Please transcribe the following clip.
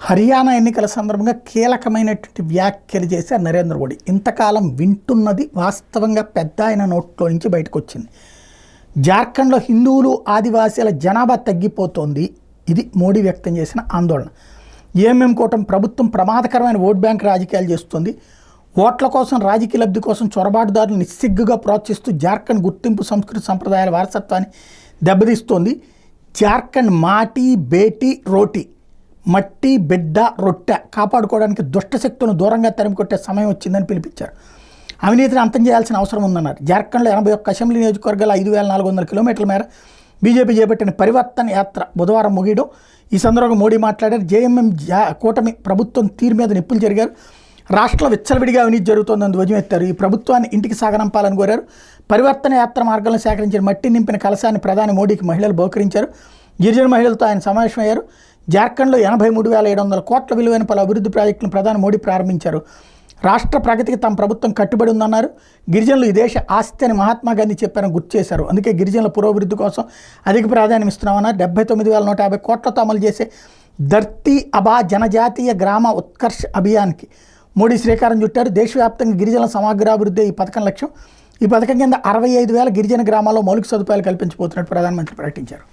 హర్యానా ఎన్నికల సందర్భంగా కీలకమైనటువంటి వ్యాఖ్యలు చేశారు నరేంద్ర మోడీ. ఇంతకాలం వింటున్నది వాస్తవంగా పెద్ద ఆయన నోట్లో నుంచి బయటకు వచ్చింది. జార్ఖండ్లో హిందువులు ఆదివాసీల జనాభా తగ్గిపోతోంది. ఇది మోడీ వ్యక్తం చేసిన ఆందోళన. ఏఎంఎం కూటమి ప్రభుత్వం ప్రమాదకరమైన ఓట్ బ్యాంక్ రాజకీయాలు చేస్తుంది. ఓట్ల కోసం, రాజకీయ లబ్ధి కోసం చొరబాటుదారులు నిస్సిగ్గుగా ప్రోత్సహిస్తూ జార్ఖండ్ గుర్తింపు, సంస్కృతి, సంప్రదాయాల వారసత్వాన్ని దెబ్బతీస్తోంది. జార్ఖండ్ మాటీ బేటీ రోటీ, మట్టి బిడ్డ రొట్టె కాపాడుకోవడానికి దుష్టశక్తులను దూరంగా తరిమికొట్టే సమయం వచ్చిందని పిలిపించారు. అవినీతిని అంతం చేయాల్సిన అవసరం ఉందన్నారు. జార్ఖండ్లో 81 అసెంబ్లీ నియోజకవర్గాల 5400 కిలోమీటర్ల మేర బీజేపీ చేపట్టిన పరివర్తన యాత్ర బుధవారం ముగియడం. ఈ సందర్భంగా మోడీ మాట్లాడారు. జేఎంఎం కూటమి ప్రభుత్వం తీరు మీద నిప్పులు జరిగారు. రాష్ట్రంలో విచ్చలవిడిగా అవినీతి జరుగుతోందని ధ్వజమెత్తారు. ఈ ప్రభుత్వాన్ని ఇంటికి సాగనంపాలని కోరారు. పరివర్తన యాత్ర మార్గంలో సేకరించిన మట్టి నింపిన కలశాన్ని ప్రధాని మోడీకి మహిళలు బహుకరించారు. గిరిజన మహిళలతో ఆయన సమావేశమయ్యారు. జార్ఖండ్లో 83,700 కోట్ల విలువైన పలు అభివృద్ధి ప్రాజెక్టులను ప్రధాని మోడీ ప్రారంభించారు. రాష్ట్ర ప్రగతికి తమ ప్రభుత్వం కట్టుబడి ఉందన్నారు. గిరిజనులు ఈ దేశ ఆస్తి అని మహాత్మాగాంధీ చెప్పారని గుర్తు చేశారు. అందుకే గిరిజనుల పురోభివృద్ధి కోసం అధిక ప్రాధాన్యం ఇస్తున్నామన్నారు. 79,150 కోట్లతో అమలు చేసే ధర్తీ అబా జనజాతీయ గ్రామ ఉత్కర్ష్ అభియాన్కి మోడీ శ్రీకారం చుట్టారు. దేశవ్యాప్తంగా గిరిజనుల సమగ్రాభివృద్ధి ఈ పథకం లక్ష్యం. ఈ పథకం కింద 65,000 గిరిజన గ్రామాల్లో మౌలిక సదుపాయాలు కల్పించబోతున్నట్టు ప్రధానమంత్రి ప్రకటించారు.